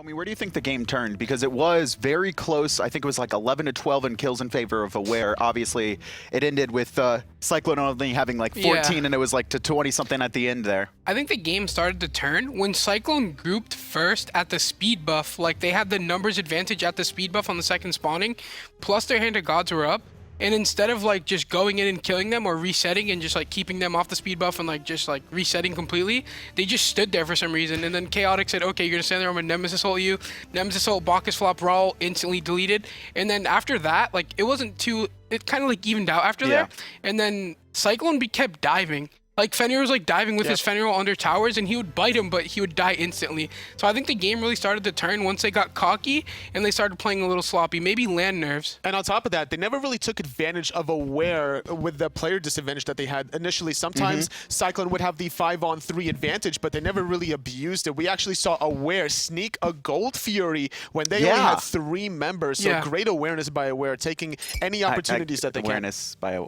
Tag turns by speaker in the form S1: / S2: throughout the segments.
S1: Homie, where do you think the game turned? Because it was very close. I think it was like 11 to 12 in kills in favor of Aware. Obviously, it ended with Cyclone only having like 14, and it was like to 20 something at the end there.
S2: I think the game started to turn when Cyclone grouped first at the speed buff. Like, they had the numbers advantage at the speed buff on the second spawning, plus their hand of gods were up. And instead of like just going in and killing them or resetting and just like keeping them off the speed buff and like just like resetting completely, they just stood there for some reason. And then Chaotic said, okay, you're gonna stand there, I'm gonna Nemesis ult you. Nemesis ult, Bacchus flop, Raw instantly deleted. And then after that, like it kind of like evened out after there. And then Cyclone kept diving. Like, Fenrir was like diving with his Fenrir under towers, and he would bite him, but he would die instantly. So I think the game really started to turn once they got cocky and they started playing a little sloppy, maybe land nerves.
S3: And on top of that, they never really took advantage of Aware with the player disadvantage that they had initially. Sometimes Cyclone would have the 5-on-3 advantage, but they never really abused it. We actually saw Aware sneak a Gold Fury when they only had 3 members. So great awareness by Aware, taking any opportunities that they can.
S1: Awareness by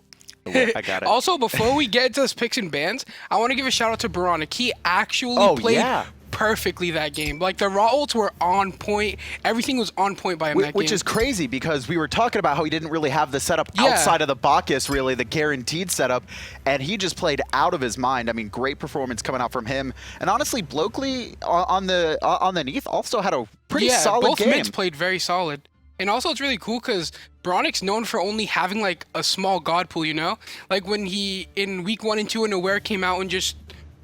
S1: I got it.
S2: Also, before we get into those picks and bans, I want to give a shout out to Boronic. He actually played perfectly that game. Like, the raw ults were on point. Everything was on point by him that game.
S1: Which is crazy because we were talking about how he didn't really have the setup outside of the Bacchus, really, the guaranteed setup, and he just played out of his mind. I mean, great performance coming out from him. And honestly, Bloakley on the Neith also had a pretty solid game.
S2: Both mids played very solid. And also, it's really cool because Boronic's known for only having, like, a small god pool, you know? Like, when he, in week 1 and 2, and Aware came out and just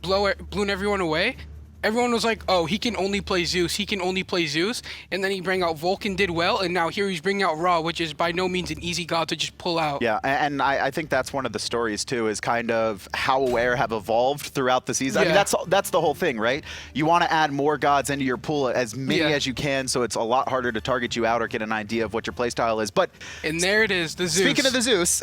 S2: blew everyone away, everyone was like, oh, he can only play Zeus, he can only play Zeus. And then he bring out Vulcan, did well, and now here he's bringing out Ra, which is by no means an easy god to just pull out.
S1: Yeah, and I think that's one of the stories, too, is kind of how Aware have evolved throughout the season. I mean, that's the whole thing, right? You want to add more gods into your pool, as many as you can, so it's a lot harder to target you out or get an idea of what your playstyle is. But
S2: and there it is, the Zeus.
S1: Speaking of the Zeus,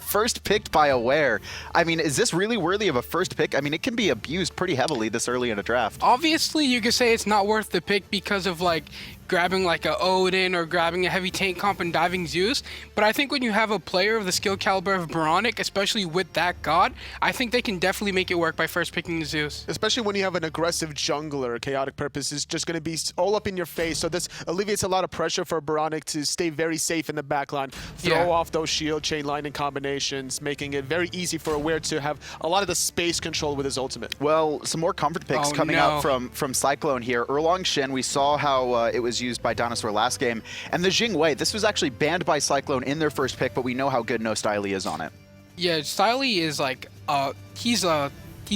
S1: first picked by Aware. I mean, is this really worthy of a first pick? I mean, it can be abused pretty heavily this early in a draft.
S2: Obviously, you could say it's not worth the pick because of like grabbing like a Odin or grabbing a heavy tank comp and diving Zeus. But I think when you have a player of the skill caliber of Boronic, especially with that god, I think they can definitely make it work by first picking the Zeus.
S3: Especially when you have an aggressive jungler, KhaoticPurpose is just going to be all up in your face. So this alleviates a lot of pressure for Boronic to stay very safe in the backline, throw off those shield chain lightning combinations, making it very easy for Aware to have a lot of the space control with his ultimate.
S1: Well, some more comfort picks coming out from Cyclone here. Erlang Shen, we saw how it was used by DineOhSaw last game. And the Jing Wei, this was actually banned by Cyclone in their first pick, but we know how good no Styley is on it.
S2: Yeah, Styley is like, he's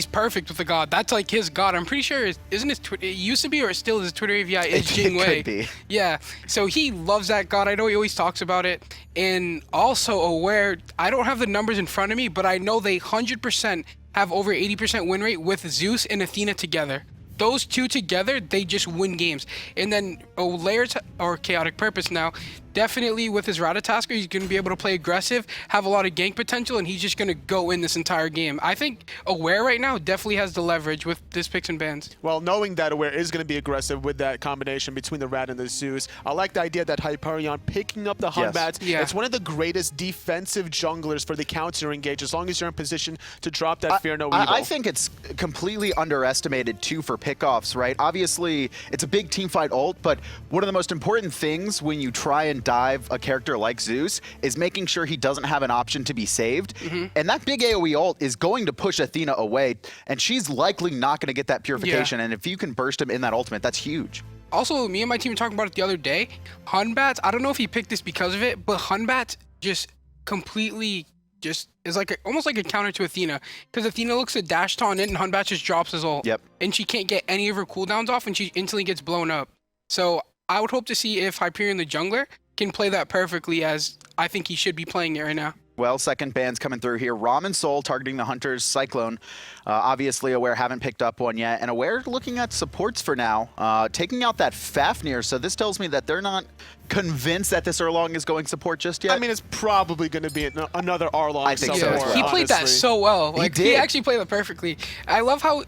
S2: perfect with the god. That's like his god. I'm pretty sure, isn't his Twitter, it used to be, or still his Twitter API is Jing Wei.
S1: Could be.
S2: Yeah, so he loves that god. I know he always talks about it. And also Aware, I don't have the numbers in front of me, but I know they 100% have over 80% win rate with Zeus and Athena together. Those two together, they just win games. And then Layers or KhaoticPurpose now, definitely with his Ratatoskr, he's going to be able to play aggressive, have a lot of gank potential, and he's just going to go in this entire game. I think Aware right now definitely has the leverage with this picks and bans.
S3: Well, knowing that Aware is going to be aggressive with that combination between the Rat and the Zeus, I like the idea that Hyperionnn picking up the Hunbats. It's one of the greatest defensive junglers for the counter engage, as long as you're in position to drop that Fear No Evil.
S1: I think it's completely underestimated, too, for pickoffs, right? Obviously, it's a big teamfight ult, but one of the most important things when you try and dive a character like Zeus is making sure he doesn't have an option to be saved. And that big AoE ult is going to push Athena away, and she's likely not going to get that purification. And if you can burst him in that ultimate, that's huge.
S2: Also, me and my team were talking about it the other day. Hunbats, I don't know if he picked this because of it, but Hunbats just completely just is like almost like a counter to Athena, because Athena looks to dash taunt in and Hunbat just drops his ult. And she can't get any of her cooldowns off and she instantly gets blown up. So I would hope to see if Hyperionnn the jungler can play that perfectly, as I think he should be playing it right now.
S1: Well, second ban's coming through here. Ram and Soul targeting the Hunters. Cyclone, obviously Aware haven't picked up one yet. And Aware looking at supports for now, taking out that Fafnir. So this tells me that they're not convinced that this Erlang is going support just yet.
S3: I mean, it's probably going to be another Erlang.
S1: I think so.
S2: He played that so well. Like, he actually played that perfectly. I love how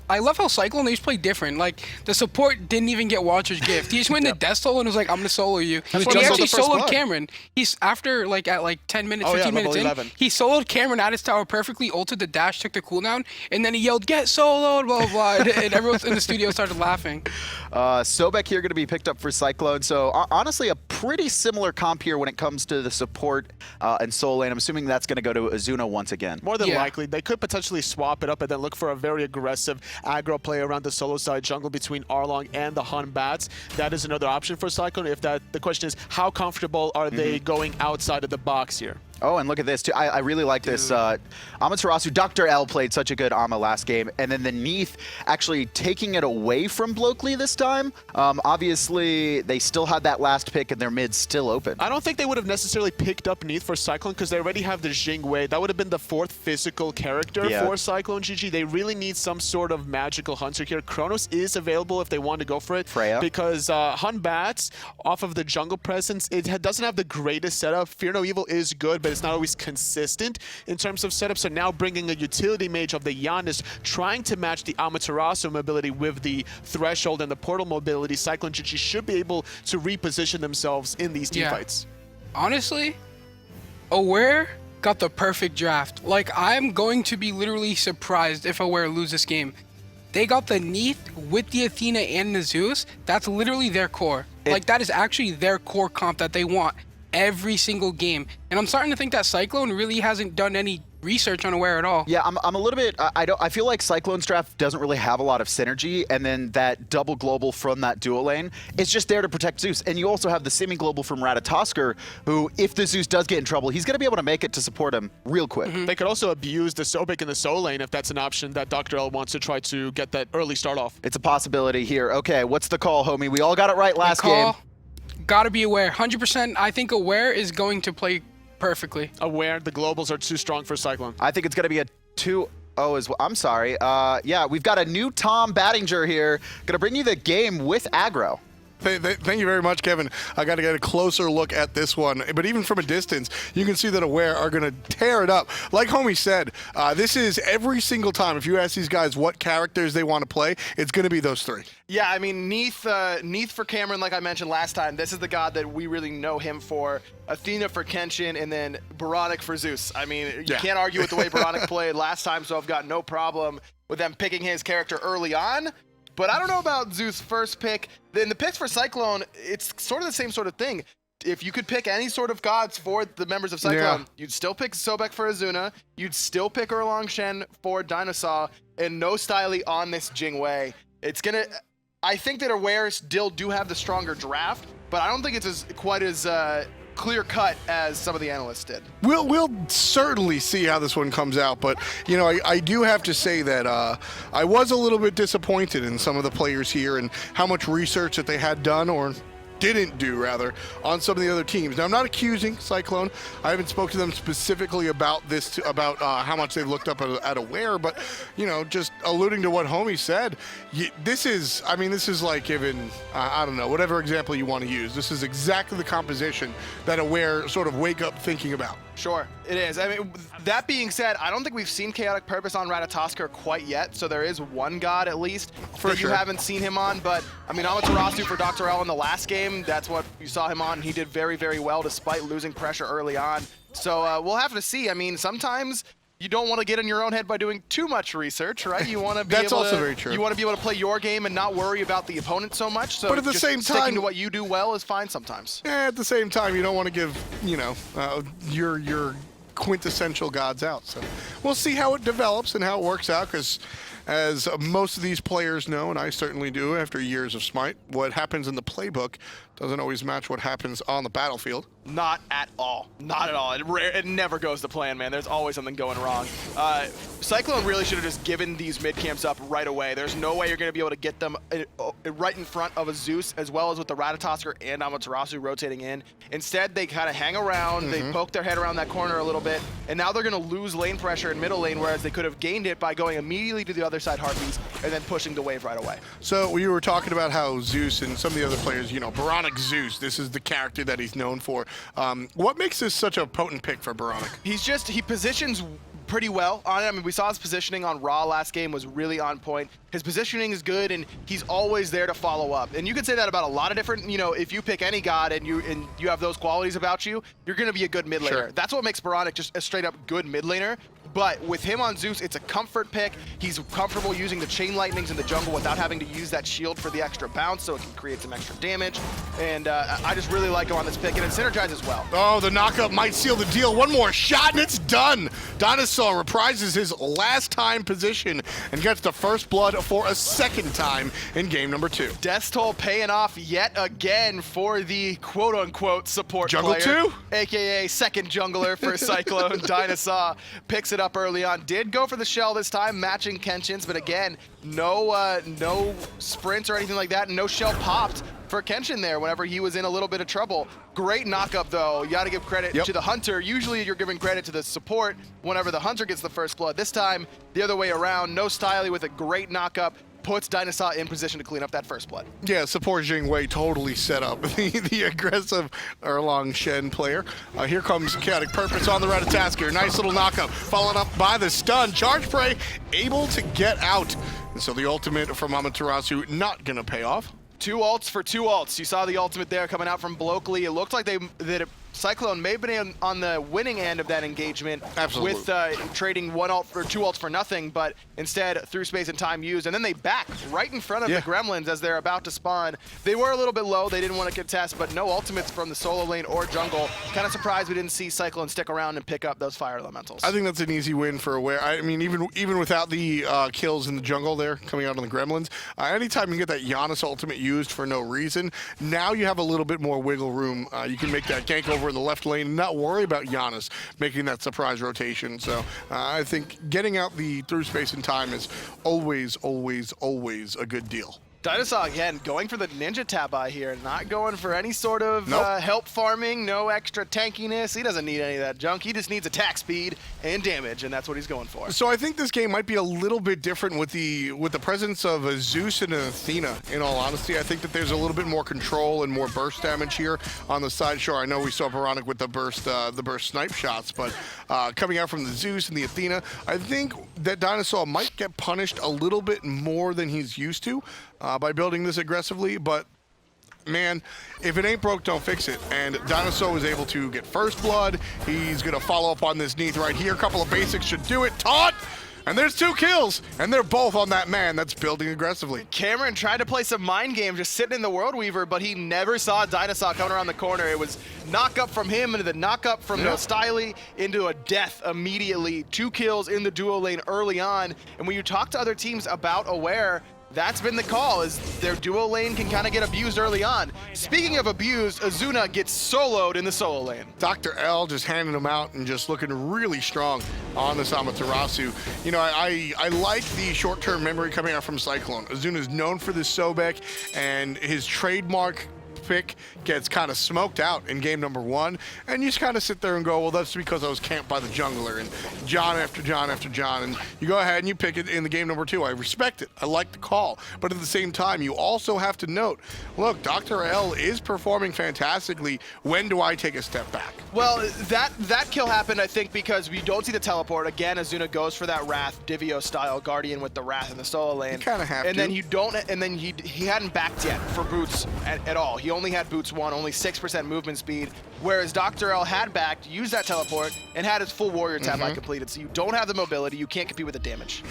S2: Cyclone, they just play different. Like, the support didn't even get Watcher's gift. He just went into Death Soul and was like, I'm going to solo you. He actually soloed Cameron. He's after, like, at like 10 minutes, 15 minutes in,
S3: 7.
S2: He soloed CaMeRxN at his tower perfectly, ulted the dash, took the cooldown, and then he yelled, "Get soloed!" blah, blah, blah, and everyone in the studio started laughing.
S1: Sobek here going to be picked up for Cyclone. So honestly, a pretty similar comp here when it comes to the support and soul lane. I'm assuming that's going to go to Ezzuna once again.
S3: More than likely. They could potentially swap it up and then look for a very aggressive aggro play around the solo side jungle between Erlang and the Han Batz. That is another option for Cyclone. If that, the question is, how comfortable are they going outside of the box here?
S1: Oh, and look at this, too. I really like this. Amaterasu, DoctorL played such a good Ama last game, and then the Neith actually taking it away from Bloakley this time. Obviously, they still had that last pick, and their mid's still open.
S3: I don't think they would have necessarily picked up Neith for Cyclone because they already have the Jing Wei. That would have been the 4th physical character for CycloneGG. They really need some sort of magical hunter here. Chronos is available if they want to go for it.
S1: Freya.
S3: Because Han Batz, off of the jungle presence, it doesn't have the greatest setup. Fear No Evil is good, but it's not always consistent in terms of setup. So now bringing a utility mage of the Janus, trying to match the Amaterasu mobility with the Threshold and the Portal mobility, CycloneGG should be able to reposition themselves in these teamfights.
S2: Honestly, Aware got the perfect draft. Like, I'm going to be literally surprised if Aware lose this game. They got the Neith with the Athena and the Zeus. That's literally their core. Like, that is actually their core comp that they want every single game. And I'm starting to think that Cyclone really hasn't done any research on Aware at all.
S1: Yeah, I'm a little bit, I feel like Cyclone's draft doesn't really have a lot of synergy, and then that double global from that dual lane is just there to protect Zeus. And you also have the semi-global from Ratatoskr, who, if the Zeus does get in trouble, he's going to be able to make it to support him real quick.
S3: They could also abuse the Sobek in the soul lane if that's an option that DoctorL wants to try to get that early start off.
S1: It's a possibility here. Okay, what's the call, homie? We all got it right last game.
S2: Gotta be Aware. 100%, I think Aware is going to play perfectly.
S3: Aware, the globals are too strong for Cyclone.
S1: I think it's going to be a 2-0 as well. I'm sorry. Yeah, we've got a new Tom Battinger here. Going to bring you the game with aggro.
S4: Thank you very much, Kevin. I got to get a closer look at this one. But even from a distance, you can see that Aware are going to tear it up. Like Homie said, this is every single time. If you ask these guys what characters they want to play, it's going to be those 3.
S5: Yeah, I mean, Neith for CaMeRxN, like I mentioned last time, this is the god that we really know him for. Athena for Kenshin, and then Boronic for Zeus. I mean, you can't argue with the way Boronic played last time, so I've got no problem with them picking his character early on. But I don't know about Zeus' first pick. Then the picks for Cyclone, it's sort of the same sort of thing. If you could pick any sort of gods for the members of Cyclone, you'd still pick Sobek for Ezzuna, you'd still pick Erlang Shen for DineOhSaw, and no Styley on this Jing Wei. It's gonna... I think that Aware still do have the stronger draft, but I don't think it's quite as clear cut as some of the analysts did.
S4: We'll certainly see how this one comes out, but you know, I do have to say that I was a little bit disappointed in some of the players here and how much research that they had done, or didn't do rather, on some of the other teams. Now, I'm not accusing Cyclone. I haven't spoken to them specifically about this, about how much they've looked up at Aware, but you know, just alluding to what Homie said, this is like giving, I don't know, whatever example you want to use. This is exactly the composition that Aware sort of wake up thinking about.
S5: Sure, it is. I mean, that being said, I don't think we've seen ChaoticPurpose on Ratatoskr quite yet, so there is one god at least that you haven't seen him on, but I mean, Amaterasu for DoctorL in the last game, that's what you saw him on. He did very, very well despite losing pressure early on. So we'll have to see. I mean, sometimes you don't want to get in your own head by doing too much research, right? You want to be
S4: That's also very true.
S5: You want to be able to play your game and not worry about the opponent so much. So
S4: but at the
S5: just
S4: same time,
S5: sticking to what you do well is fine sometimes.
S4: At the same time, you don't want to give, you know, your quintessential gods out. So we'll see how it develops and how it works out, because as most of these players know, and I certainly do after years of Smite, what happens in the playbook doesn't always match what happens on the battlefield.
S5: Not at all. Not at all. It never goes to plan, man. There's always something going wrong. Cyclone really should have just given these mid camps up right away. There's no way you're going to be able to get them right in front of a Zeus, as well as with the Ratatoskr and Amaterasu rotating in. Instead, they kind of hang around, they poke their head around that corner a little bit, and now they're going to lose lane pressure in middle lane, whereas they could have gained it by going immediately to the other side Harpies and then pushing the wave right away.
S4: So we were talking about how Zeus and some of the other players, you know, Boronic Zeus, this is the character that he's known for. What makes this such a potent pick for Boronic?
S5: He positions pretty well on it. I mean, we saw his positioning on Raw last game was really on point. His positioning is good, and he's always there to follow up. And you can say that about a lot of different, you know, if you pick any god and you have those qualities about you, you're going to be a good mid laner.
S4: Sure.
S5: That's what makes Boronic just a straight up good mid laner. But with him on Zeus, it's a comfort pick. He's comfortable using the chain lightnings in the jungle without having to use that shield for the extra bounce, so it can create some extra damage. And I just really like him on this pick, and it synergizes well.
S4: Oh, the knockup might seal the deal. One more shot, and it's done. DineOhSaw reprises his last time position and gets the first blood for a second time in game number 2.
S5: Death Toll paying off yet again for the quote-unquote support
S4: Jungle
S5: player.
S4: 2?
S5: AKA second jungler for Cyclone. DineOhSaw picks it up early on. Did go for the shell this time, matching Kenshin's, but again, no sprints or anything like that, and no shell popped for Kenshin there whenever he was in a little bit of trouble. Great knockup though. You gotta give credit to the Hunter. Usually you're giving credit to the support whenever the Hunter gets the first blood. This time, the other way around. No Styley with a great knockup. Puts DineOhSaw in position to clean up that first blood.
S4: Yeah, support Jing Wei totally set up the aggressive Erlang Shen player. Here comes ChaoticPurpose on the Ratatoskr. Nice little knockup, followed up by the stun. Charge Prey able to get out. And so the ultimate from Amaterasu not gonna pay off.
S5: 2 ults for 2 ults. You saw the ultimate there coming out from Bloakley. It looked like Cyclone may have been on the winning end of that engagement.
S4: Absolutely.
S5: With trading 1 ult for 2 ults for nothing, but instead through space and time used, and then they back right in front of the Gremlins as they're about to spawn. They were a little bit low, they didn't want to contest, but no ultimates from the solo lane or jungle. Kind of surprised we didn't see Cyclone stick around and pick up those fire elementals.
S4: I think that's an easy win for Aware. I mean, even without the kills in the jungle there coming out on the Gremlins, anytime you get that Janus ultimate used for no reason, now you have a little bit more wiggle room. You can make that gank over in the left lane and not worry about Janus making that surprise rotation. So I think getting out the through space and time is always, always, always a good deal.
S5: DineOhSaw, again, going for the Ninja Tabi here, not going for any sort of help farming, no extra tankiness. He doesn't need any of that junk. He just needs attack speed and damage, and that's what he's going for.
S4: So I think this game might be a little bit different with the presence of a Zeus and an Athena, in all honesty. I think that there's a little bit more control and more burst damage here on the side. Sure, I know we saw Boronic with the burst snipe shots, but coming out from the Zeus and the Athena, I think that DineOhSaw might get punished a little bit more than he's used to by building this aggressively, but man, if it ain't broke, don't fix it. And DineOhSaw was able to get first blood. He's gonna follow up on this Neith right here. A couple of basics should do it. Taunt! And there's 2 kills, and they're both on that man that's building aggressively.
S5: Cameron tried to play some mind games just sitting in the World Weaver, but he never saw DineOhSaw coming around the corner. It was knock up from him into the knock up from Styley into a death immediately. 2 kills in the duo lane early on. And when you talk to other teams about Aware, that's been the call, is their duo lane can kind of get abused early on. Speaking of abused, Ezzuna gets soloed in the solo lane.
S4: DoctorL just handing him out and just looking really strong on this Amaterasu. You know, I like the short-term memory coming out from Cyclone. Ezzuna is known for this Sobek, and his trademark pick gets kind of smoked out in game number 1, and you just kind of sit there and go, well, that's because I was camped by the jungler, and John after John after John, and you go ahead and you pick it in the game number 2. I respect it. I like the call, but at the same time, you also have to note, look, DoctorL is performing fantastically. When do I take a step back?
S5: Well, that kill happened, I think, because we don't see the teleport. Again, Ezzuna goes for that Wrath, Divio style Guardian with the Wrath in the solo lane.
S4: You kind of have
S5: and
S4: to.
S5: Then you don't, and then he hadn't backed yet for boots at all. He only had boots 1, only 6% movement speed, whereas DoctorL had backed, used that teleport, and had his full warrior tab completed. So you don't have the mobility, you can't compete with the damage.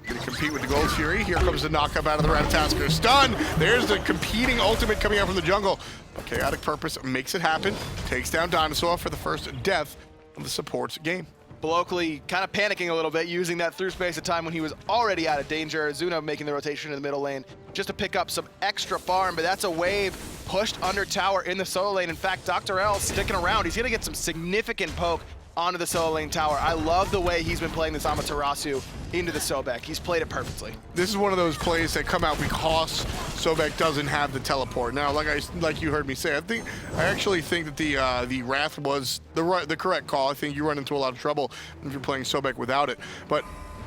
S4: Gonna compete with the Gold Fury. Here comes the knockup out of the Ratatoskr. Stun! There's the competing ultimate coming out from the jungle. ChaoticPurpose makes it happen. Takes down DineOhSaw for the first death of the support's game.
S5: Bloakley kind of panicking a little bit, using that through space of time when he was already out of danger. Ezzuna making the rotation in the middle lane just to pick up some extra farm, but that's a wave pushed under tower in the solo lane. In fact, DoctorL sticking around. He's gonna get some significant poke onto the solo lane tower. I love the way he's been playing this Amaterasu into the Sobek. He's played it perfectly.
S4: This is one of those plays that come out because Sobek doesn't have the teleport. Now, like you heard me say, I actually think that the Wrath was the correct call. I think you run into a lot of trouble if you're playing Sobek without it. But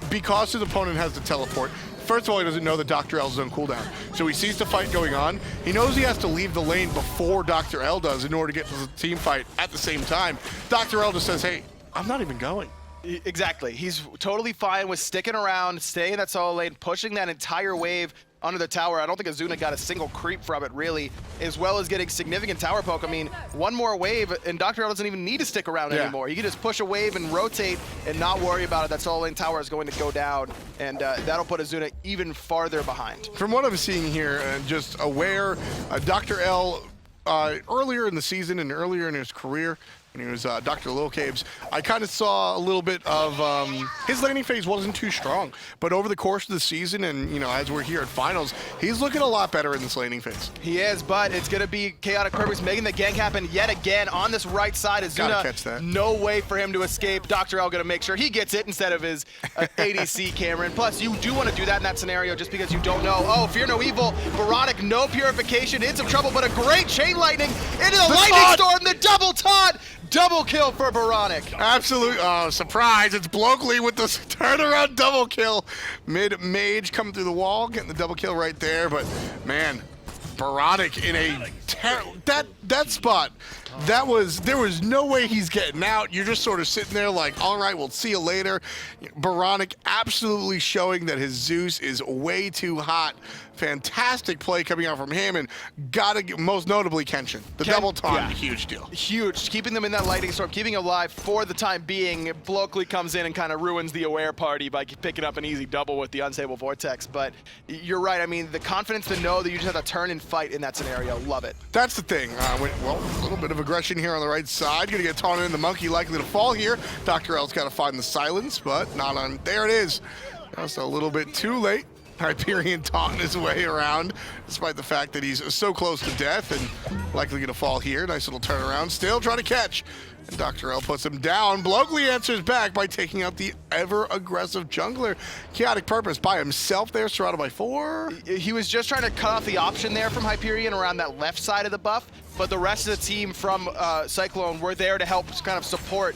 S4: because his opponent has the teleport, first of all, he doesn't know that DoctorL is on cooldown. So he sees the fight going on. He knows he has to leave the lane before DoctorL does in order to get to the team fight at the same time. DoctorL just says, hey, I'm not even going.
S5: Exactly. He's totally fine with sticking around, staying in that solo lane, pushing that entire wave under the tower. I don't think Ezzuna got a single creep from it, really, as well as getting significant tower poke. I mean, one more wave, and DoctorL doesn't even need to stick around anymore. He can just push a wave and rotate and not worry about it. That solo lane tower is going to go down, and that'll put Ezzuna even farther behind.
S4: From what I'm seeing here, just aware, DoctorL, earlier in the season and earlier in his career, when he was Dr. Lil Caves, I kind of saw a little bit of his laning phase wasn't too strong, but over the course of the season and, you know, as we're here at finals, he's looking a lot better in this laning phase.
S5: He is, but it's going to be KhaoticPurpose making the gank happen yet again on this right side.
S4: Gotta catch that.
S5: No way for him to escape. DoctorL going to make sure he gets it instead of his ADC Cameron. Plus, you do want to do that in that scenario just because you don't know. Oh, fear no evil. Boronic, no purification, in some trouble, but a great chain lightning into the lightning storm, the double taunt. Double kill for Boronic.
S4: Absolute surprise. It's Bloakley with the turnaround double kill. Mid-mage coming through the wall, getting the double kill right there. But, man, Boronic in a that spot, there was no way he's getting out. You're just sort of sitting there like, all right, we'll see you later. Boronic absolutely showing that his Zeus is way too hot. Fantastic play coming out from him, and gotta get, most notably Kenshin. The double taunt, huge deal.
S5: Huge, keeping them in that lightning storm, keeping them alive for the time being. Bloakley comes in and kind of ruins the aware party by picking up an easy double with the unstable vortex. But you're right, I mean, the confidence to know that you just have to turn and fight in that scenario, love it.
S4: That's the thing. Well, a little bit of aggression here on the right side. Gonna get taunted in, the monkey likely to fall here. DoctorL's gotta find the silence, but not on, there it is. Just a little bit too late. Hyperionnn taunting his way around, despite the fact that he's so close to death and likely going to fall here. Nice little turnaround, still trying to catch. And DoctorL puts him down. Bloakley answers back by taking out the ever-aggressive jungler. KhaoticPurpose by himself there, surrounded by 4.
S5: He was just trying to cut off the option there from Hyperionnn around that left side of the buff, but the rest of the team from Cyclone were there to help kind of support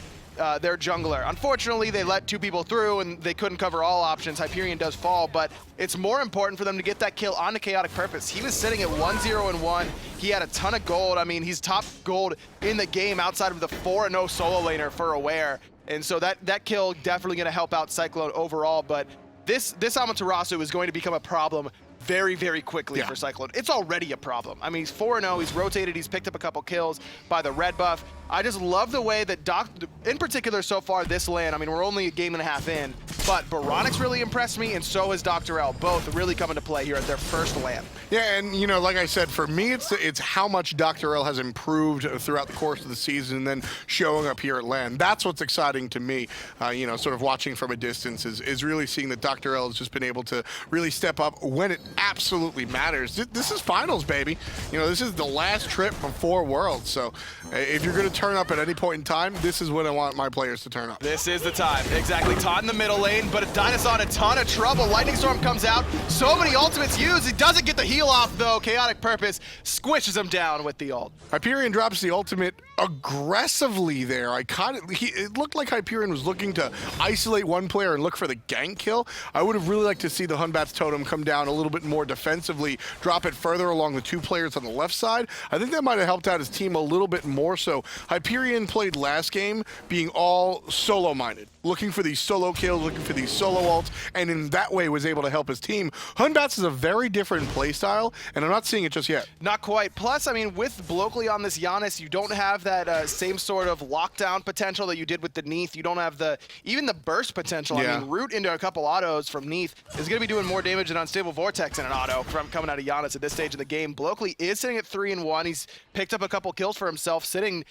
S5: their jungler. Unfortunately, they let 2 people through and they couldn't cover all options. Hyperionnn does fall, but it's more important for them to get that kill onto KhaoticPurpose. He was sitting at 1-0-1. He had a ton of gold. I mean, he's top gold in the game outside of the 4-0 solo laner for aware. And so that kill definitely going to help out Cyclone overall, but this Amaterasu is going to become a problem very, very quickly for Cyclone. It's already a problem. I mean, he's 4-0, he's rotated, he's picked up a couple kills by the red buff. I just love the way that in particular so far this LAN, I mean, we're only a game and a half in, but Boronic's really impressed me, and so has DoctorL, both really coming to play here at their first LAN.
S4: Yeah, and you know, like I said, for me, it's how much DoctorL has improved throughout the course of the season and then showing up here at LAN. That's what's exciting to me, you know, sort of watching from a distance is really seeing that DoctorL has just been able to really step up when it absolutely matters. This is finals, baby. You know, this is the last trip before Worlds, so if you're going to turn up at any point in time, this is when I want my players to turn up.
S5: This is the time. Exactly. Todd in the middle lane, but DineOhSaw in a ton of trouble. Lightning Storm comes out. So many ultimates used. He doesn't get the heal off, though. KhaoticPurpose squishes him down with the ult.
S4: Hyperionnn drops the ultimate aggressively there. It looked like Hyperionnn was looking to isolate one player and look for the gank kill. I would have really liked to see the Hunbat's totem come down a little bit more defensively, drop it further along the 2 players on the left side. I think that might have helped out his team a little bit more so. Hyperionnn played last game being all solo-minded, looking for these solo kills, looking for these solo ults, and in that way was able to help his team. Hunbat's is a very different playstyle, and I'm not seeing it just yet.
S5: Not quite. Plus, I mean, with Bloakley on this Janus, you don't have that same sort of lockdown potential that you did with the Neith. You don't have even the burst potential. I mean, root into a couple autos from Neith is going to be doing more damage than Unstable Vortex in an auto from coming out of Janus at this stage of the game. Bloakley is sitting at 3-1. He's picked up a couple kills for himself, sitting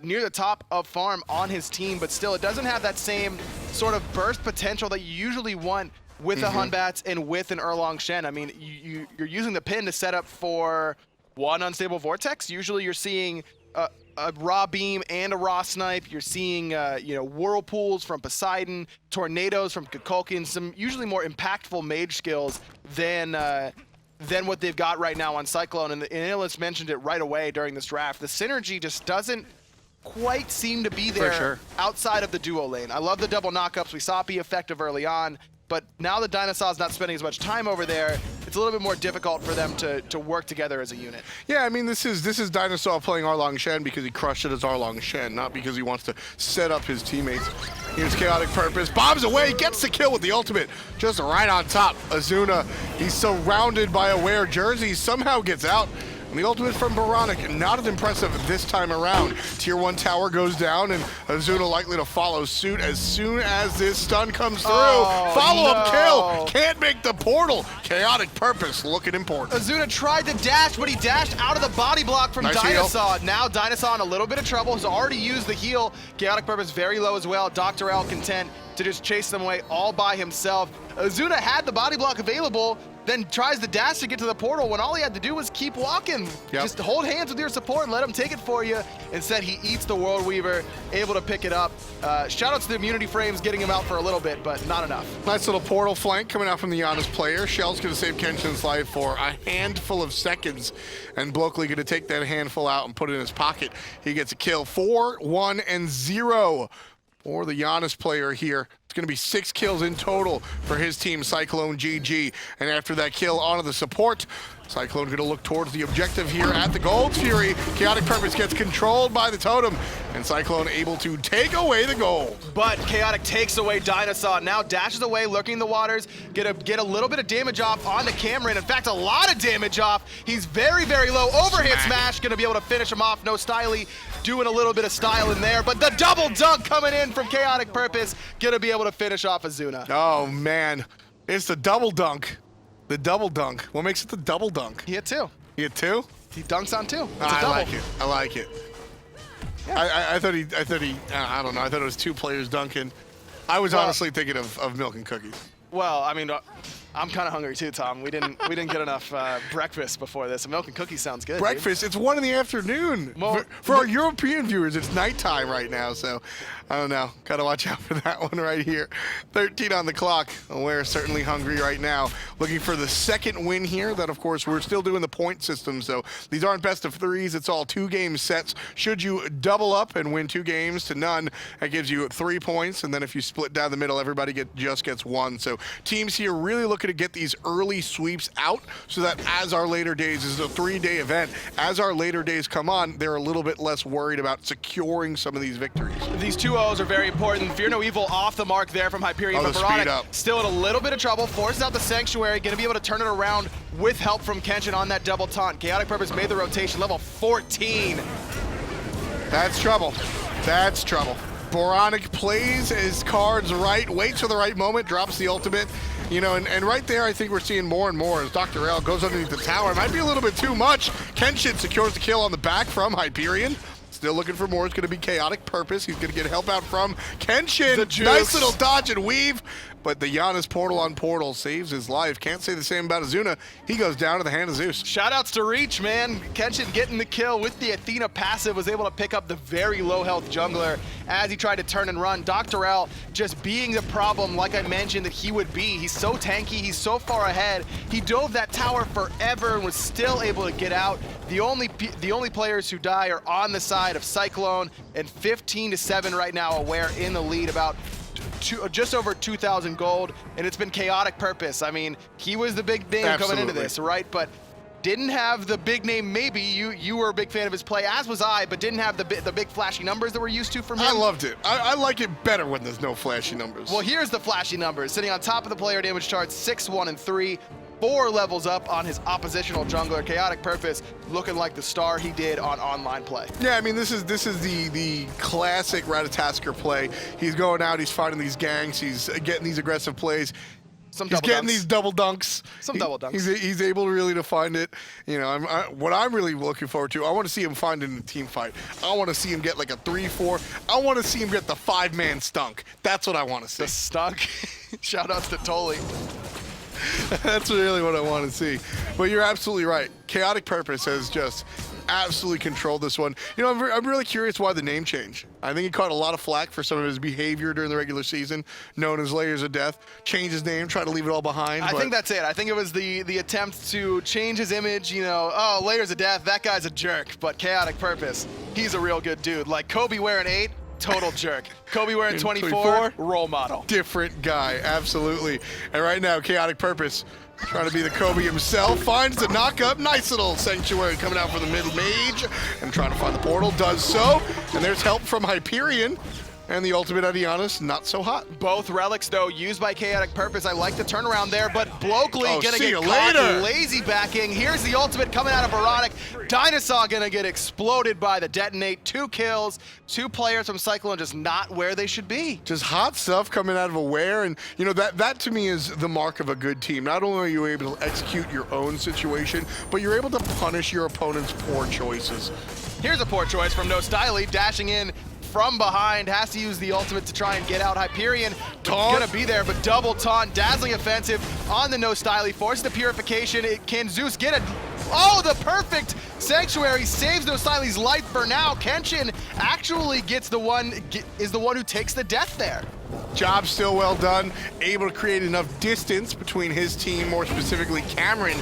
S5: near the top of farm on his team, but still, it doesn't have that same sort of burst potential that you usually want with a Hunbat's and with an Erlang Shen. I mean, you're using the pin to set up for one Unstable Vortex. Usually you're seeing a raw beam and a raw snipe. You're seeing you know, whirlpools from Poseidon, tornadoes from Kukulkan, some usually more impactful mage skills than what they've got right now on Cyclone. And Analyst mentioned it right away during this draft. The synergy just doesn't quite seem to be there outside of the duo lane. I love the double knockups. We saw it be effective early on, but now that DineOhSaw is not spending as much time over there, it's a little bit more difficult for them to work together as a unit.
S4: Yeah, I mean, this is DineOhSaw playing Erlang Shen because he crushed it as Erlang Shen, not because he wants to set up his teammates. Here's KhaoticPurpose, bombs away, gets the kill with the ultimate, just right on top. Ezzuna, he's surrounded by Aware jerseys, somehow gets out. And the ultimate from Boronic, not as impressive this time around. Tier 1 tower goes down, and Ezzuna likely to follow suit as soon as this stun comes through. Follow-up kill, can't make the portal. KhaoticPurpose looking important.
S5: Ezzuna tried to dash, but he dashed out of the body block from
S4: Nice
S5: DineOhSaw. Now DineOhSaw in a little bit of trouble, has already used the heal. KhaoticPurpose very low as well. DoctorL content to just chase them away all by himself. Ezzuna had the body block available, then tries to dash to get to the portal when all he had to do was keep walking. Just hold hands with your support and let him take it for you. Instead, he eats the World Weaver, able to pick it up. Shout out to the immunity frames getting him out for a little bit, but not enough.
S4: Nice little portal flank coming out from the Janus player. Shell's going to save Kenshin's life for a handful of seconds, and Bloakley going to take that handful out and put it in his pocket. He gets a kill. 4, 1, and 0 for the Janus player here. It's going to be 6 kills in total for his team, CycloneGG. And after that kill onto the support, Cyclone going to look towards the objective here at the Gold Fury. KhaoticPurpose gets controlled by the totem, and Cyclone able to take away the gold.
S5: But Chaotic takes away DineOhSaw, now dashes away, lurking in the waters, get a little bit of damage off on the CaMeRxN. In fact, a lot of damage off. He's very, very low. Overhit smash, going to be able to finish him off. No Styley doing a little bit of style in there, but the double dunk coming in from KhaoticPurpose, going to be able to finish off Ezzuna.
S4: Oh, man. It's the double dunk. The double dunk. What makes it the double dunk?
S5: He hit 2.
S4: He hit 2?
S5: He dunks on 2. It's a
S4: I
S5: double.
S4: like it. I like it. Yeah. I thought he, I don't know. I thought it was 2 players dunking. I was honestly thinking of milk and cookies.
S5: Well, I mean, I'm kind of hungry too, Tom. We didn't get enough breakfast before this. Milk and cookies sounds good.
S4: Breakfast? Dude. It's 1 in the afternoon.
S5: Well,
S4: for our European viewers, it's nighttime right now, so I don't know. Gotta watch out for that one right here. 13 on the clock. We're certainly hungry right now. Looking for the second win here. That, of course, we're still doing the point system, so these aren't best of 3s. It's all 2-game sets. Should you double up and win 2 games to none, that gives you 3 points, and then if you split down the middle, everybody just gets 1. So teams here really looking to get these early sweeps out so that as our later days, this is a 3-day event, as our later days come on, they're a little bit less worried about securing some of these victories.
S5: These 2-0s are very important. Fear No Evil off the mark there from Hyperionnn, but Boronic still in a little bit of trouble, forces out the Sanctuary, going to be able to turn it around with help from Kenshin on that double taunt. KhaoticPurpose made the rotation, level 14.
S4: That's trouble. That's trouble. Boronic plays his cards right, waits for the right moment, drops the ultimate. You know, and right there, I think we're seeing more and more as DoctorL goes underneath the tower. It might be a little bit too much. Kenshin secures the kill on the back from Hyperionnn. Still looking for more. It's going to be KhaoticPurpose. He's going to get help out from Kenshin. Nice little dodge and weave. But the Janus portal on portal saves his life. Can't say the same about Ezzuna. He goes down to the hand of Zeus.
S5: Shoutouts to Reach, man. Kenshin getting the kill with the Athena passive, was able to pick up the very low health jungler as he tried to turn and run. DoctorL just being the problem, like I mentioned, that he would be. He's so tanky, he's so far ahead. He dove that tower forever and was still able to get out. The only players who die are on the side of Cyclone, and 15-7 right now, Aware in the lead, about just over 2,000 gold, and it's been KhaoticPurpose. I mean, he was the big name coming into this, right? But didn't have the big name. Maybe you were a big fan of his play, as was I, but didn't have the big flashy numbers that we're used to from him.
S4: I loved it. I like it better when there's no flashy numbers.
S5: Well, here's the flashy numbers. Sitting on top of the player damage charts, 6, 1, and 3. 4 levels up on his oppositional jungler. KhaoticPurpose looking like the star he did on online play.
S4: Yeah, I mean, this is the classic Ratatoskr play. He's going out, he's fighting these gangs, he's getting these aggressive plays. He's getting these double dunks.
S5: Double dunks.
S4: He's able really to find it. You know, what I'm really looking forward to, I want to see him find it in a team fight. I want to see him get like a 3-4. I want to see him get the 5-man stunk. That's what I want to see.
S5: The stunk. Shoutouts to Tolly.
S4: That's really what I want to see. But you're absolutely right. KhaoticPurpose has just absolutely controlled this one. You know, I'm really curious why the name change. I think he caught a lot of flack for some of his behavior during the regular season, known as Layers of Death. Change his name, try to leave it all behind.
S5: I think that's it. I think it was the attempt to change his image, you know, oh, Layers of Death, that guy's a jerk. But KhaoticPurpose, he's a real good dude. Like Kobe wearing 8, total jerk. Kobe wearing 24, role model.
S4: Different guy, absolutely. And right now, KhaoticPurpose, trying to be the Kobe himself, finds the knock-up. Nice little Sanctuary coming out for the middle mage and trying to find the portal, does so. And there's help from Hyperionnn. And the ultimate out of Janus, not so hot.
S5: Both relics, though, used by KhaoticPurpose. I like the turnaround there, but Bloakley gonna
S4: see
S5: get
S4: you
S5: caught
S4: later.
S5: lazy backing. Here's the ultimate coming out of Boronic. DineOhSaw gonna get exploded by the detonate. 2 kills, 2 players from Cyclone just not where they should be.
S4: Just hot stuff coming out of Aware, and you know that to me is the mark of a good team. Not only are you able to execute your own situation, but you're able to punish your opponent's poor choices.
S5: Here's a poor choice from Styley, dashing in from behind, has to use the ultimate to try and get out. Hyperionnn gonna be there, but double taunt, dazzling offensive on the Styley, forces the purification. Can Zeus get it? Oh, the perfect sanctuary saves Styley's life for now. Kenshin actually is the one who takes the death there.
S4: Job still well done, able to create enough distance between his team, more specifically Cameron,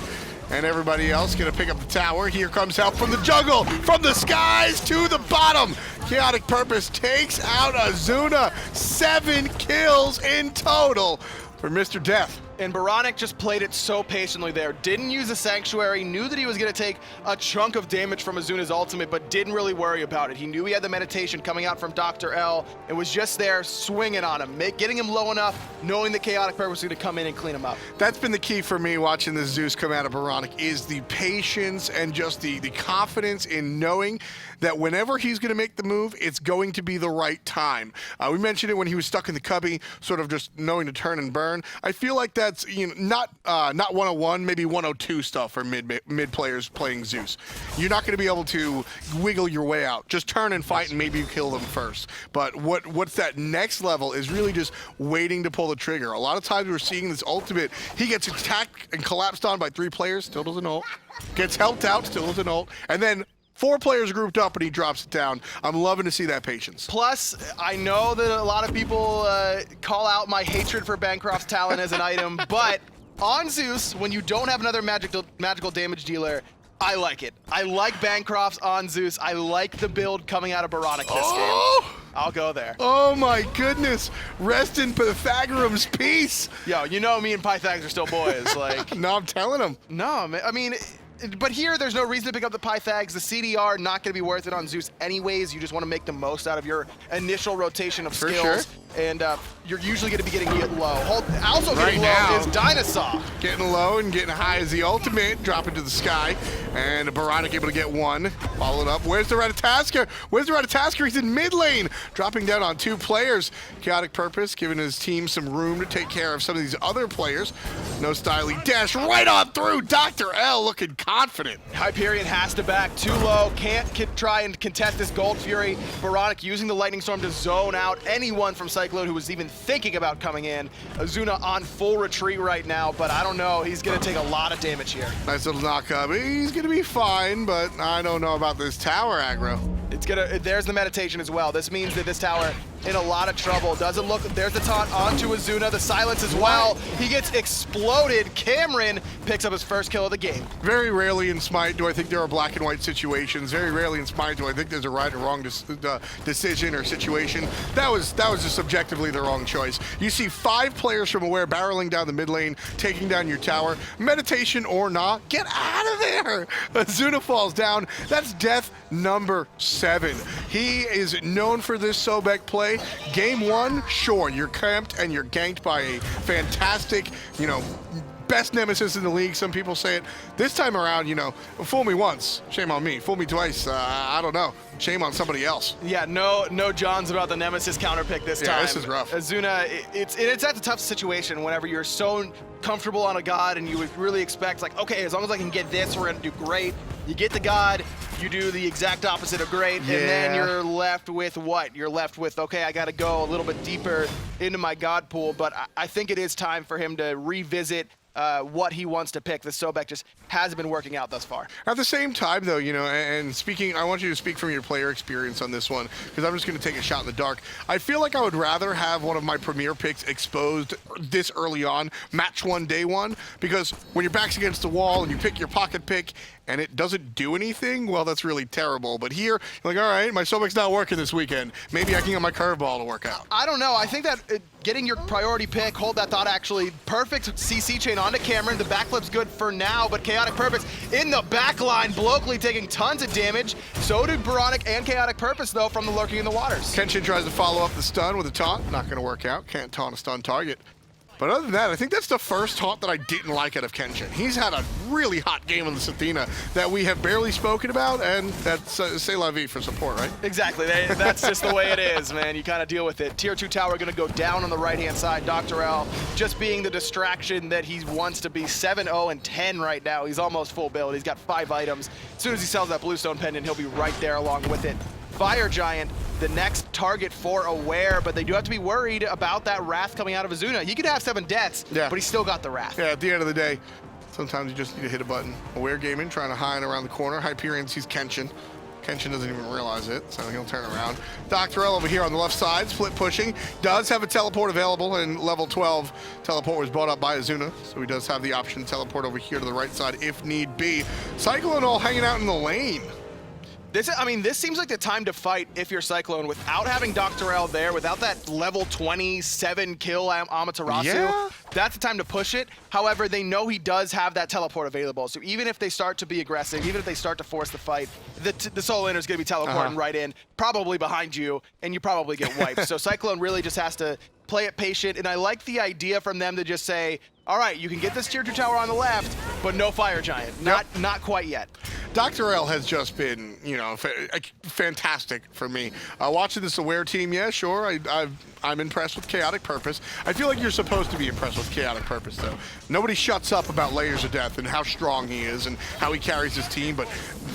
S4: and everybody else. Gonna pick up the tower. Here comes help from the jungle, from the skies to the bottom. KhaoticPurpose takes out Ezzuna. 7 kills in total for Mr. Death.
S5: And Boronic just played it so patiently there. Didn't use the Sanctuary, knew that he was going to take a chunk of damage from Ezzuna's ultimate, but didn't really worry about it. He knew he had the meditation coming out from DoctorL and was just there swinging on him, getting him low enough, knowing that KhaoticPurpose was going to come in and clean him up.
S4: That's been the key for me watching the Zeus come out of Boronic, is the patience and just the confidence in knowing that whenever he's going to make the move, it's going to be the right time. We mentioned it when he was stuck in the cubby, sort of just knowing to turn and burn. I feel like that's not 101, maybe 102 stuff for mid players playing Zeus. You're not going to be able to wiggle your way out. Just turn and fight, and maybe you kill them first. But what's that next level is really just waiting to pull the trigger. A lot of times we're seeing this ultimate. He gets attacked and collapsed on by 3 players, still doesn't ult. Gets helped out, still doesn't ult. And then 4 players grouped up and he drops it down. I'm loving to see that patience.
S5: Plus, I know that a lot of people call out my hatred for Bancroft's talent as an item, but on Zeus, when you don't have another magical damage dealer, I like it. I like Bancroft's on Zeus. I like the build coming out of Boronic this game. I'll go there.
S4: Oh my goodness. Rest in Pythagorum's peace.
S5: Yo, you know me and Pythags are still boys. Like,
S4: No, I'm telling him.
S5: no, man, I mean, but here, there's no reason to pick up the Pythags. The CDR, not going to be worth it on Zeus anyways. You just want to make the most out of your initial rotation of skills.
S4: Sure.
S5: And you're usually going to be getting hit low. Also
S4: Right
S5: getting low
S4: now.
S5: is DineOhSaw.
S4: Getting low and getting high as the ultimate, dropping to the sky. And Boronic able to get 1. Followed up. Where's the Ratatoskr? Where's the Ratatoskr? He's in mid lane. Dropping down on 2 players. KhaoticPurpose giving his team some room to take care of some of these other players. Styley dash right on through. DoctorL looking confident.
S5: Hyperionnn has to back too low. Can't try and contest this Gold Fury. Boronic using the Lightning Storm to zone out anyone from Cyclone who was even thinking about coming in. Ezzuna on full retreat right now, but I don't know. He's going to take a lot of damage here.
S4: Nice little knock up. He's going to be fine, but I don't know about this tower aggro.
S5: There's the meditation as well. This means that this tower in a lot of trouble. Doesn't look, there's the taunt onto Ezzuna, the silence as well. He gets exploded. Cameron picks up his first kill of the game.
S4: Very rarely in Smite do I think there are black and white situations. Very rarely in Smite do I think there's a right or wrong decision or situation. That was just subjectively the wrong choice. You see 5 players from Aware barreling down the mid lane, taking down your tower. Meditation or not, get out of there! Ezzuna falls down. That's death number 7. He is known for this Sobek play. Game 1, sure, you're camped and you're ganked by a fantastic, best nemesis in the league, some people say it. This time around, fool me once, shame on me. Fool me twice, I don't know. Shame on somebody else.
S5: Yeah, no Johns about the nemesis counterpick this time.
S4: Yeah, this is rough.
S5: Ezzuna, it's at a tough situation whenever you're so comfortable on a god and you would really expect, like, okay, as long as I can get this, we're gonna do great. You get the god, you do the exact opposite of great, and then you're left with what? You're left with, okay, I gotta go a little bit deeper into my god pool, but I think it is time for him to revisit what he wants to pick. The Sobek just hasn't been working out thus far.
S4: At the same time, though, and speaking, I want you to speak from your player experience on this one, because I'm just going to take a shot in the dark. I feel like I would rather have one of my premier picks exposed this early on, match 1, day 1, because when your back's against the wall and you pick your pocket pick and it doesn't do anything, well, that's really terrible. But here, you're like, all right, my Sobek's not working this weekend. Maybe I can get my curveball to work out.
S5: I don't know. I think that getting your priority pick, hold that thought actually. Perfect CC chain onto Cameron. The backflip's good for now, but ChaoticPurpose in the back line. Bloakley taking tons of damage. So do Boronic and ChaoticPurpose, though, from the lurking in the waters.
S4: Kenshin tries to follow up the stun with a taunt. Not going to work out. Can't taunt a stun target. But other than that, I think that's the first taunt that I didn't like out of Kenshin. He's had a really hot game on this Athena that we have barely spoken about, and that's c'est la vie for support, right?
S5: Exactly. That's just the way it is, man. You kind of deal with it. Tier 2 tower going to go down on the right-hand side. DoctorL just being the distraction that he wants to be. 7-0 and 10 right now. He's almost full build. He's got 5 items. As soon as he sells that Bluestone pendant, he'll be right there along with it. Fire Giant, the next target for Aware, but they do have to be worried about that Wrath coming out of Ezzuna. He could have 7 deaths, but he's still got the Wrath.
S4: Yeah, at the end of the day, sometimes you just need to hit a button. Aware Gaming trying to hide around the corner. Hyperionnn sees Kenshin. Kenshin doesn't even realize it, so he'll turn around. DoctorL over here on the left side, split pushing. Does have a teleport available, and level 12 teleport was brought up by Ezzuna, so he does have the option to teleport over here to the right side if need be. CycloneGG hanging out in the lane.
S5: This seems like the time to fight if you're Cyclone without having DoctorL there, without that level 27 kill Amaterasu.
S4: Yeah.
S5: That's the time to push it. However, they know he does have that teleport available. So even if they start to be aggressive, even if they start to force the fight, the solo laner is going to be teleporting right in, probably behind you, and you probably get wiped. So Cyclone really just has to play it patient, and I like the idea from them to just say, all right, you can get this tier 2 tower on the left, but no Fire Giant. Not quite yet.
S4: DoctorL has just been, fantastic for me. Watching this Aware team, yeah, sure, I'm impressed with ChaoticPurpose. I feel like you're supposed to be impressed with ChaoticPurpose, though. Nobody shuts up about Layers of Death and how strong he is and how he carries his team, but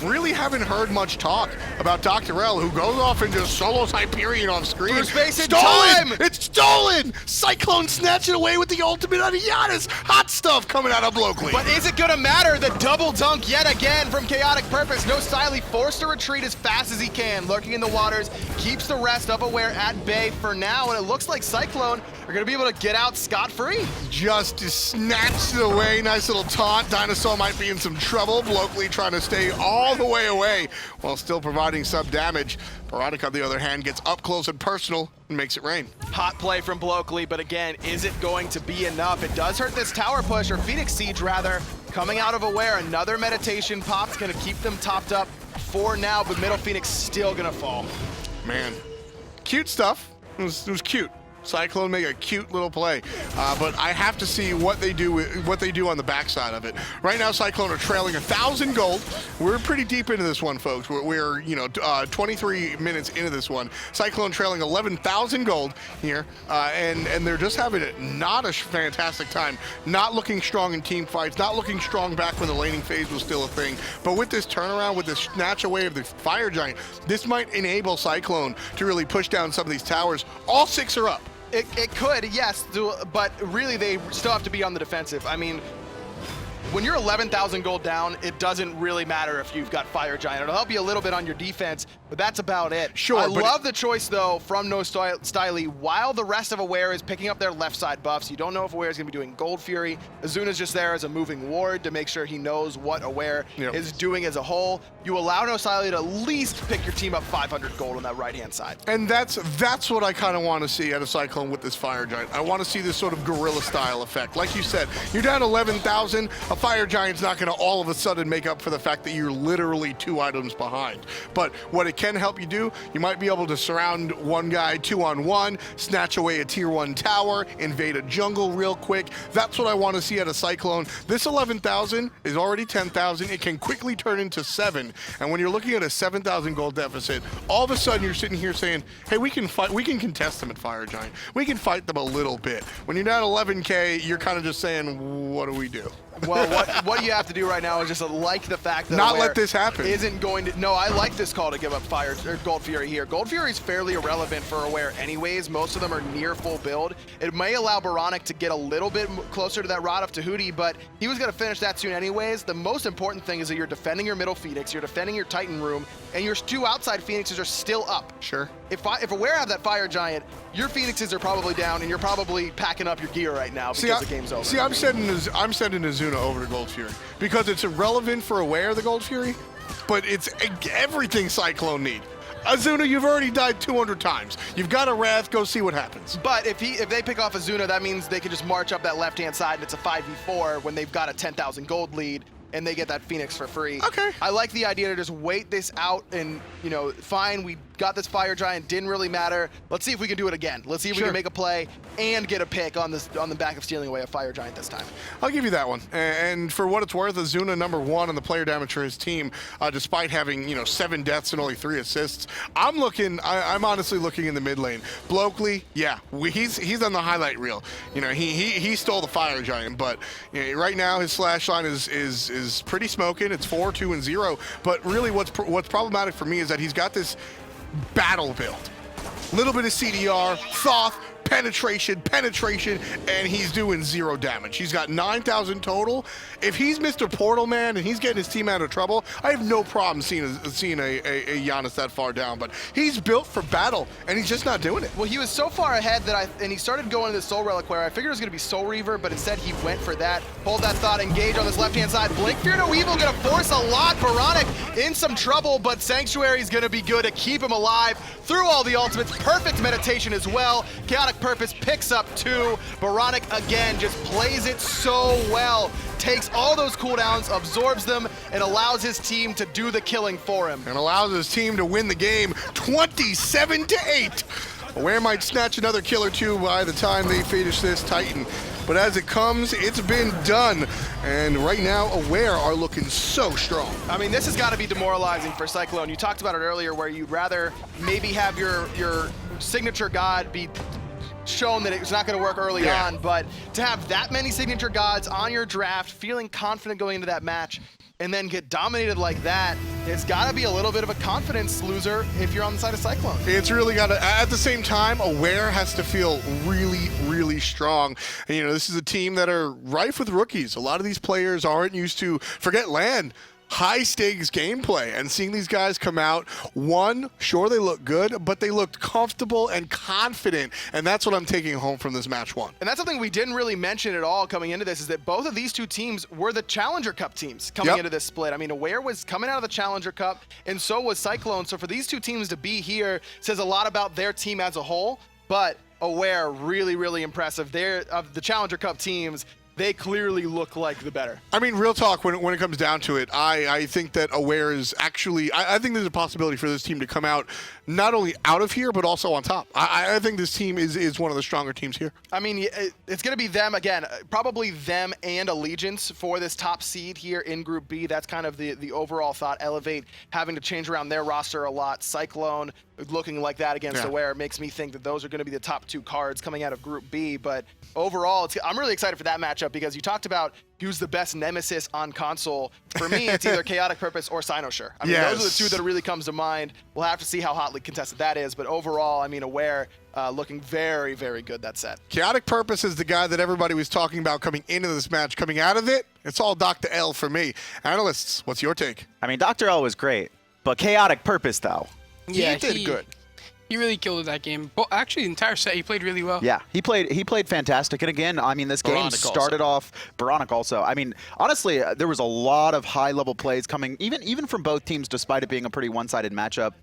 S4: really haven't heard much talk about DoctorL, who goes off and just solos Hyperionnn off screen.
S5: Through space and
S4: stolen!
S5: time!
S4: It's stolen! Cyclone snatching away with the ultimate out of Janus. Hot stuff coming out of Bloakley.
S5: But is it going to matter? The double dunk yet again from ChaoticPurpose. No Styley forced to retreat as fast as he can. Lurking in the waters, keeps the rest of Aware at bay for now, and it looks like Cyclone are going to be able to get out scot-free.
S4: Just snatched it away. Nice little taunt. DineOhSaw might be in some trouble. Bloakley trying to stay all the way away while still providing some damage. Boronic, on the other hand, gets up close and personal and makes it rain.
S5: Hot play from Bloakley, but again, is it going to be enough? It does hurt this tower push, or Phoenix Siege rather, coming out of Aware. Another meditation pop's going to keep them topped up for now, but Middle Phoenix still going to fall.
S4: Man, cute stuff. It was cute. Cyclone make a cute little play, but I have to see what they do on the backside of it. Right now, Cyclone are trailing 1,000 gold. We're pretty deep into this one, folks. We're 23 minutes into this one. Cyclone trailing 11,000 gold here, and they're just having not a fantastic time. Not looking strong in team fights. Not looking strong back when the laning phase was still a thing. But with this turnaround, with this snatch away of the Fire Giant, this might enable Cyclone to really push down some of these towers. All 6 are up.
S5: It could, yes, but really they still have to be on the defensive. I mean, when you're 11,000 gold down, it doesn't really matter if you've got Fire Giant. It'll help you a little bit on your defense, but that's about it.
S4: Sure,
S5: I love the choice, though, from Styley. While the rest of Aware is picking up their left side buffs, you don't know if Aware is going to be doing Gold Fury. Azzuna's just there as a moving ward to make sure he knows what Aware is doing as a whole. You allow Styley to at least pick your team up 500 gold on that right-hand side.
S4: And that's what I kind of want to see out of Cyclone with this Fire Giant. I want to see this sort of guerrilla style effect. Like you said, you're down 11,000. A Fire Giant's not going to all of a sudden make up for the fact that you're literally 2 items behind. But what it can help you do, you might be able to surround one guy 2-on-1, snatch away a tier 1 tower, invade a jungle real quick. That's what I want to see out of Cyclone. This 11,000 is already 10,000. It can quickly turn into 7. And when you're looking at a 7,000 gold deficit, all of a sudden you're sitting here saying, hey, we can contest them at Fire Giant. We can fight them a little bit. When you're down 11K, you're kind of just saying, what do we do?
S5: Well, what you have to do right now is just like the fact that
S4: not let this happen.
S5: Isn't going to. No, I like this call to give up Gold Fury here. Gold Fury is fairly irrelevant for Aware anyways. Most of them are near full build. It may allow Boronic to get a little bit closer to that Rod of Tahuti, but he was going to finish that soon anyways. The most important thing is that you're defending your middle Phoenix, you're defending your Titan room, and your 2 outside Phoenixes are still up.
S4: Sure.
S5: if Aware have that Fire Giant, your Phoenixes are probably down, and you're probably packing up your gear right now because the game's over.
S4: See, I'm sending Ezzuna over to Gold Fury because it's irrelevant for Aware, the Gold Fury, but it's everything Cyclone need. Ezzuna, you've already died 200 times. You've got a Wrath, go see what happens.
S5: But if they pick off Ezzuna, that means they can just march up that left-hand side, and it's a 5v4 when they've got a 10,000 gold lead, and they get that Phoenix for free.
S4: Okay.
S5: I like the idea to just wait this out and, you know, fine, we got this Fire Giant, didn't really matter. Let's see if we can do it again. Let's see if we can make a play and get a pick on the back of stealing away a Fire Giant this time.
S4: I'll give you that one. And for what it's worth, Ezzuna #1 on the player damage for his team, despite having, 7 deaths and only 3 assists. I'm honestly looking in the mid lane. Bloakley, yeah, he's on the highlight reel. He stole the Fire Giant, but right now his slash line is pretty smoking. It's 4, 2, and 0. But really, what's problematic for me is that he's got this battle build. Little bit of CDR, Thoth, penetration, and he's doing 0 damage. He's got 9,000 total. If he's Mr. Portal Man and he's getting his team out of trouble, I have no problem seeing a Janus that far down, but he's built for battle, and he's just not doing it.
S5: Well, he was so far ahead and he started going to the Soul Relic where I figured it was going to be Soul Reaver, but instead he went for that. Hold that thought, engage on this left-hand side. Blink, Fear No Evil, going to force a lot. Boronic in some trouble, but Sanctuary is going to be good to keep him alive through all the ultimates. Perfect meditation as well. ChaoticPurpose picks up 2. Boronic again just plays it so well. Takes all those cooldowns, absorbs them, and allows his team to do the killing for him.
S4: And allows his team to win the game 27-8. Aware might snatch another kill or 2 by the time they finish this Titan. But as it comes, it's been done. And right now, Aware are looking so strong.
S5: I mean, this has got to be demoralizing for Cyclone. You talked about it earlier where you'd rather maybe have your signature god be shown that it's not going to work early on, but to have that many signature gods on your draft, feeling confident going into that match, and then get dominated like that, it's got to be a little bit of a confidence loser if you're on the side of Cyclone.
S4: It's really got to, at the same time, Aware has to feel really, really strong. And, this is a team that are rife with rookies. A lot of these players aren't used to, forget LAN, high-stakes gameplay, and seeing these guys come out, sure, they look good, but they looked comfortable and confident, and that's what I'm taking home from this match 1.
S5: And that's something we didn't really mention at all coming into this, is that both of these two teams were the Challenger Cup teams coming into this split. I mean, Aware was coming out of the Challenger Cup, and so was Cyclone, so for these two teams to be here says a lot about their team as a whole, but Aware, really, really impressive. They're, of the Challenger Cup teams, they clearly look like the better.
S4: I mean, real talk, when it comes down to it, I think that Aware is actually, I think there's a possibility for this team to come out not only out of here, but also on top. I think this team is one of the stronger teams here.
S5: I mean, it's going to be them, again, probably them and Allegiance for this top seed here in Group B. That's kind of the overall thought. Elevate having to change around their roster a lot. Cyclone looking like that against Aware makes me think that those are going to be the top 2 cards coming out of Group B. But overall, I'm really excited for that matchup because you talked about who's the best nemesis on console. For me, it's either ChaoticPurpose or Cynosure. I mean, those are the 2 that really comes to mind. We'll have to see how hotly contested that is. But overall, I mean, Aware looking very, very good that set.
S4: ChaoticPurpose is the guy that everybody was talking about coming into this match. Coming out of it, it's all DoctorL for me. Analysts, what's your take?
S1: I mean, DoctorL was great, but ChaoticPurpose, though.
S2: Yeah,
S5: he did good.
S2: He really killed that game. Well, actually, the entire set, he played really well.
S1: Yeah, he played fantastic. And again, I mean, this game started off, Boronic also. I mean, honestly, there was a lot of high-level plays coming, even from both teams, despite it being a pretty one-sided matchup.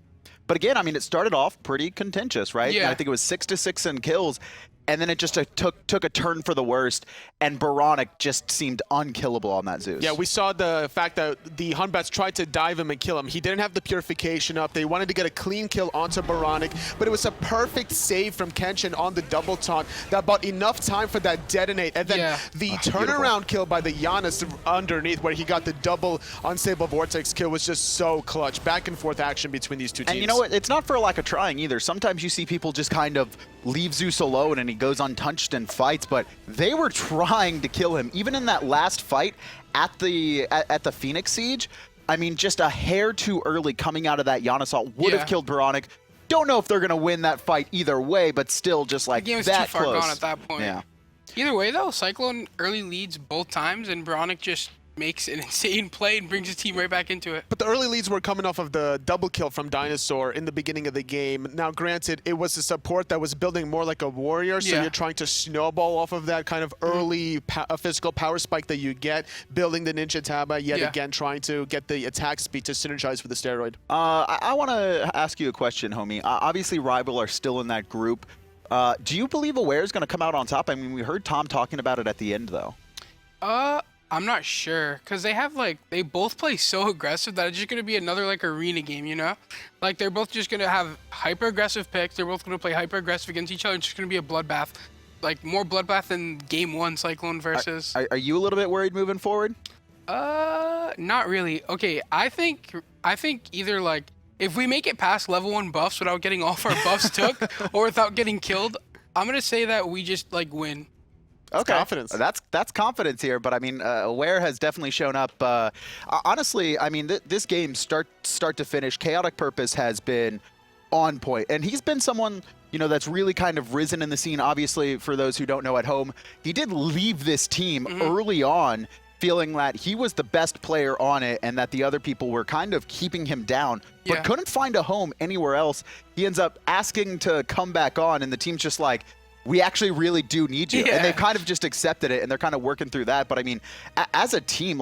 S1: But again, I mean, it started off pretty contentious, right?
S2: Yeah.
S1: And I think it was 6-6 in kills. And then it just took a turn for the worst, and Boronic just seemed unkillable on that Zeus.
S3: Yeah, we saw the fact that the Hunbats tried to dive him and kill him. He didn't have the purification up. They wanted to get a clean kill onto Boronic, but it was a perfect save from Kenshin on the double taunt that bought enough time for that detonate. And then the turnaround kill by the Janus underneath, where he got the double unstable vortex kill, was just so clutch. Back and forth action between these two teams.
S1: And you know what? It's not for a lack of trying either. Sometimes you see people just kind of leave Zeus alone and he goes untouched and fights, but they were trying to kill him. Even in that last fight at the Phoenix Siege, I mean, just a hair too early coming out of that DineOhSaw would have killed Boronic. Don't know if they're going to win that fight either way, but still just like
S2: the game was
S1: that
S2: too far
S1: close.
S2: gone at that point.
S1: Yeah.
S2: Either way, though, Cyclone early leads both times, and Boronic just makes an insane play and brings his team right back into it.
S3: But the early leads were coming off of the double kill from DineOhSaw in the beginning of the game. Now, granted, it was a support that was building more like a warrior, so you're trying to snowball off of that kind of early physical power spike that you get, building the Ninja Taba, yet again trying to get the attack speed to synergize with the steroid.
S1: I want to ask you a question, homie. Obviously, Rival are still in that group. Do you believe Aware is going to come out on top? I mean, we heard Tom talking about it at the end, though.
S2: I'm not sure, because they both play so aggressive that it's just going to be another, arena game, you know? Like, they're both just going to have hyper-aggressive picks. They're both going to play hyper-aggressive against each other. It's just going to be a bloodbath. Like, more bloodbath than Game 1 Cyclone versus...
S1: Are you a little bit worried moving forward?
S2: Not really. Okay, I think either, if we make it past level 1 buffs without getting all of our buffs took, or without getting killed, I'm going to say that we just, win.
S1: Okay,
S3: confidence.
S1: That's confidence here, but I mean, Aware has definitely shown up. Honestly, I mean, this game start to finish, ChaoticPurpose has been on point, and he's been someone that's really kind of risen in the scene. Obviously, for those who don't know at home, he did leave this team early on, feeling that he was the best player on it, and that the other people were kind of keeping him down, but couldn't find a home anywhere else. He ends up asking to come back on, and the team's just like, we actually really do need you. And they've kind of just accepted it, and they're kind of working through that. But I mean, as a team,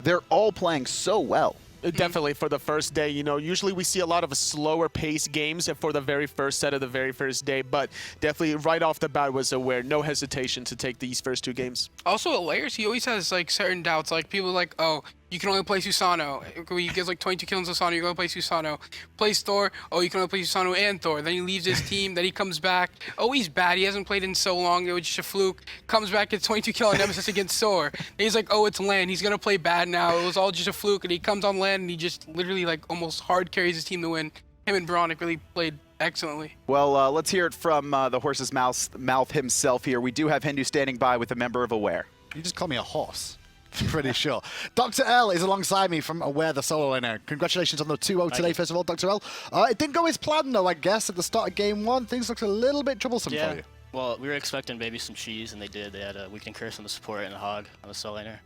S1: they're all playing so well.
S3: Definitely for the first day, usually we see a lot of slower pace games for the very first set of the very first day, but definitely right off the bat was Aware, no hesitation to take these first 2 games.
S2: Also, at Layers, he always has certain doubts. People oh, you can only play Susano. He gets 22 kills on Susano, you can only play Susano. Plays Thor, oh, you can only play Susano and Thor. Then he leaves his team, then he comes back. Oh, he's bad, he hasn't played in so long, it was just a fluke. Comes back, gets 22 kill on Nemesis against Thor. And he's like, oh, it's LAN, he's gonna play bad now, it was all just a fluke. And he comes on LAN and he just literally almost hard carries his team to win. Him and Boronic really played excellently.
S1: Well, let's hear it from the horse's mouth himself here. We do have Hindu standing by with a member of Aware.
S6: You just call me a horse. Pretty sure. DoctorL is alongside me from Aware, the solo laner. Congratulations on the 2-0 today, first of all, DoctorL. It didn't go as planned, though, I guess. At the start of Game 1, things looked a little bit troublesome for you.
S7: Well, we were expecting maybe some cheese, and they did. They had a weakening curse on the support and a hog on the solo laner.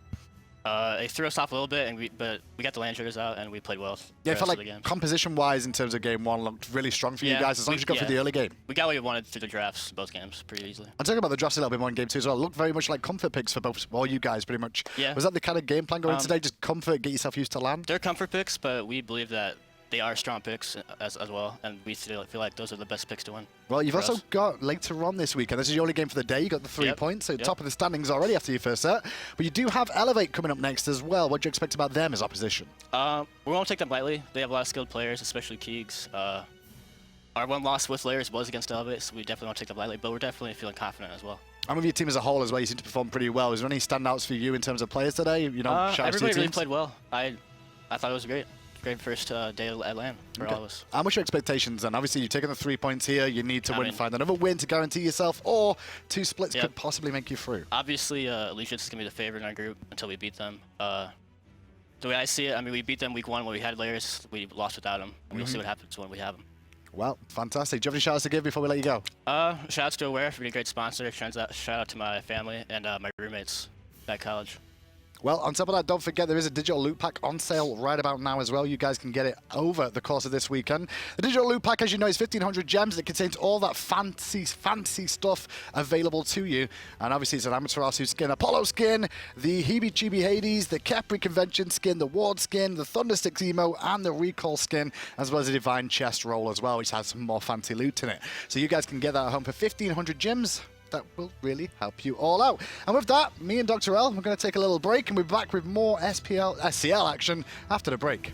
S7: They threw us off a little bit, but we got the land triggers out, and we played well.
S6: Yeah, I felt like composition-wise, in terms of Game 1, looked really strong for you guys, as long as you got through the early game.
S7: We got what we wanted through the drafts, both games, pretty easily.
S6: I'm talking about the drafts a little bit more in Game 2 as well. It looked very much like comfort picks for all you guys, pretty much.
S7: Yeah.
S6: Was that the kind of game plan going today? Just comfort, get yourself used to land?
S7: They're comfort picks, but we believe that they are strong picks as well, and we feel like those are the best picks to win.
S6: Well, you've also got later on this week, and this is your only game for the day. You got the 3 points, so top of the standings already after your first set. But you do have Elevate coming up next as well. What do you expect about them as opposition?
S7: We won't take them lightly. They have a lot of skilled players, especially Keegs. Our one loss with Layers was against Elevate, so we definitely won't take them lightly, but we're definitely feeling confident as well.
S6: And with your team as a whole as well, you seem to perform pretty well. Is there any standouts for you in terms of players today?
S7: Everybody really played well. I thought it was great. Great first day at LAN for all of us.
S6: How much your expectations then? Obviously, you've taken the 3 points here. You need to find another win to guarantee yourself, or 2 splits could possibly make you through.
S7: Obviously, Legion's is going to be the favorite in our group until we beat them. The way I see it, I mean, we beat them week 1 when we had Layers. We lost without them. We'll see what happens when we have them.
S6: Well, fantastic. Do you have any shout-outs to give before we let you go?
S7: Shout-outs to Aware for being a great sponsor. Shout-out to my family and my roommates at college.
S6: Well, on top of that, don't forget there is a digital loot pack on sale right about now as well. You guys can get it over the course of this weekend. The digital loot pack, as you know, is 1,500 gems. It contains all that fancy stuff available to you. And obviously, it's an Amaterasu skin, Apollo skin, the Heebie-Chibi Hades, the Capri Convention skin, the Ward skin, the Thundersticks emo, and the Recall skin, as well as a Divine Chest roll as well, which has some more fancy loot in it. So you guys can get that at home for 1,500 gems. That will really help you all out. And with that, me and DoctorL, we're going to take a little break, and we're back with more SCL action after the break.